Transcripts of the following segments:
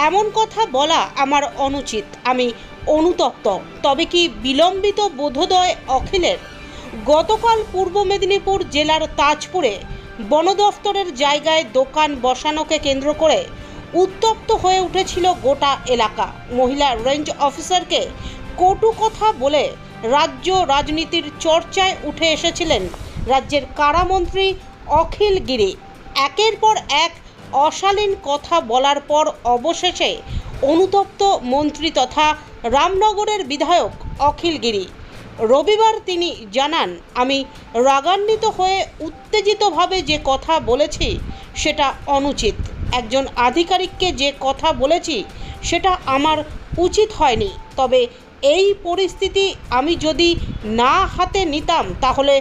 এমন কথা বলা আমার অনুচিত, আমি অনুতপ্ত। তবে কি বিলম্বিত বোধোদয় অখিলের? গতকাল পূর্ব মেদিনীপুর জেলার তাজপুরে বন দফতরের জায়গায় দোকান বসানোকে কেন্দ্র করে উত্তপ্ত হয়ে উঠেছিল গোটা এলাকা। মহিলা রেঞ্জ অফিসারকে কটু কথা বলে রাজ্য রাজনীতির চর্চায় উঠে এসেছিলেন রাজ্যের কারামন্ত্রী অখিল গিরি। একের পর এক অশালীন কথা বলার পর অবশেষে অনুতপ্ত মন্ত্রী তথা রামনগরের বিধায়ক অখিল গিরি। রবিবার তিনি জানান, আমি রাগান্বিত হয়ে উত্তেজিতভাবে যে কথা বলেছি সেটা অনুচিত। একজন আধিকারিককে যে কথা বলেছি সেটা আমার উচিত হয়নি। তবে এই পরিস্থিতি আমি যদি না হাতে নিতাম তাহলে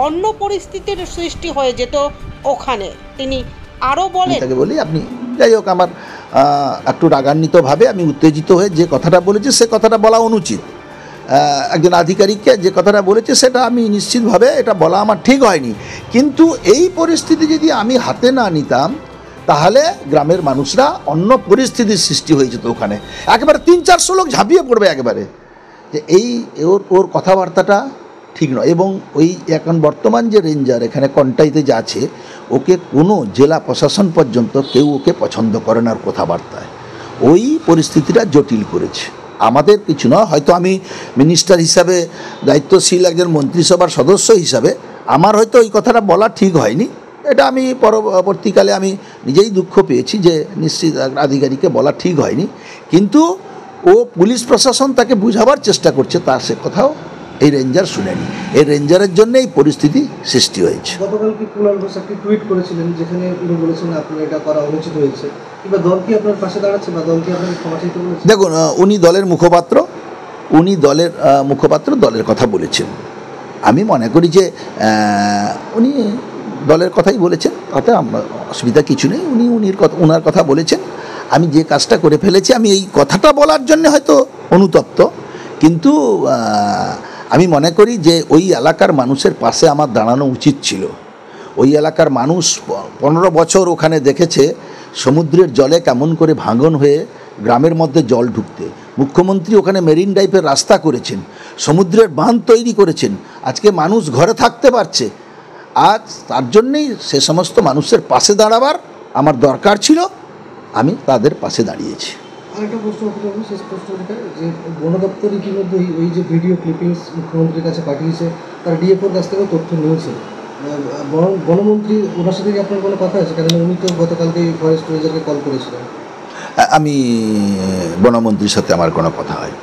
অন্য পরিস্থিতির সৃষ্টি হয়ে যেত ওখানে। তিনি আরও বলেন, বলি আপনি যাই হোক, আমার একটু রাগান্বিতভাবে আমি উত্তেজিত হয়ে যে কথাটা বলেছি সে কথাটা বলা অনুচিত। একজন আধিকারিককে যে কথাটা বলেছে সেটা আমি নিশ্চিতভাবে এটা বলা আমার ঠিক হয়নি। কিন্তু এই পরিস্থিতি যদি আমি হাতে না নিতাম তাহলে গ্রামের মানুষরা অন্য পরিস্থিতির সৃষ্টি হয়ে যেত ওখানে। একেবারে 300-400 লোক ঝাঁপিয়ে পড়বে একেবারে, যে ওর কথাবার্তাটা ঠিক নয়। এবং ওই এখন বর্তমান যে রেঞ্জার এখানে কন্টাইতে যা আছে, ওকে কোনো জেলা প্রশাসন পর্যন্ত কেউ ওকে পছন্দ করে না কথাবার্তায়। ওই পরিস্থিতিটা জটিল করেছে। আমাদের কিছু নয়, হয়তো আমি মিনিস্টার হিসাবে দায়িত্বশীল একজন মন্ত্রিসভার সদস্য হিসাবে আমার হয়তো ওই কথাটা বলা ঠিক হয়নি। এটা আমি পরবর্তীকালে আমি নিজেই দুঃখ পেয়েছি যে নিশ্চিত আধিকারিককে বলা ঠিক হয়নি। কিন্তু ও পুলিশ প্রশাসন তাকে বুঝাবার চেষ্টা করছে, তার সে কথাও এই রেঞ্জার শুনেনি। এই রেঞ্জারের জন্য এই পরিস্থিতি সৃষ্টি হয়েছে। গতকাল কি কুণাল ঘোষ একটি টুইট করেছিলেন যেখানে উনি বলেছেন আপনার এটা করা অনুচিত হয়েছে, কিংবা দল কি আপনার পাশে দাঁড়াচ্ছে বা দল কি আপনাকে ক্ষমা চাইতে বলেছে? দেখুন, উনি দলের মুখপাত্র দলের কথা বলেছেন। আমি মনে করি যে উনি দলের কথাই বলেছেন, তাতে অসুবিধা কিছু নেই। উনি ওনার কথা বলেছেন। আমি যে কাজটা করে ফেলেছি, আমি এই কথাটা বলার জন্য হয়তো অনুতপ্ত, কিন্তু আমি মনে করি যে ওই এলাকার মানুষের পাশে আমার দাঁড়ানো উচিত ছিল। ওই এলাকার মানুষ 15 বছর ওখানে দেখেছে সমুদ্রের জলে কেমন করে ভাঙন হয়ে গ্রামের মধ্যে জল ঢুকতে। মুখ্যমন্ত্রী ওখানে মেরিন ড্রাইভের রাস্তা করেছেন, সমুদ্রের বাঁধ তৈরি করেছেন। আজকে মানুষ ঘরে থাকতে পারছে। আজ তার জন্যেই সে সমস্ত মানুষের পাশে দাঁড়াবার আমার দরকার ছিল, আমি তাদের পাশে দাঁড়িয়েছি। আরেকটা প্রশ্ন করতে শেষ প্রশ্নটা, যে বন দপ্তর ইতিমধ্যে ওই যে ভিডিও ক্লিপিংস মুখ্যমন্ত্রীর কাছে পাঠিয়েছে, তার ডিএফওর কাছ থেকেও তথ্য নিয়েছে। বনমন্ত্রী ওনার সাথে কি আপনার কোনো কথা আছে? কারণ উনি তো গতকালকে ফরেস্ট রেঞ্জারকে কল করেছিলেন। আমি বনমন্ত্রীর সাথে আমার কোনো কথা হয়।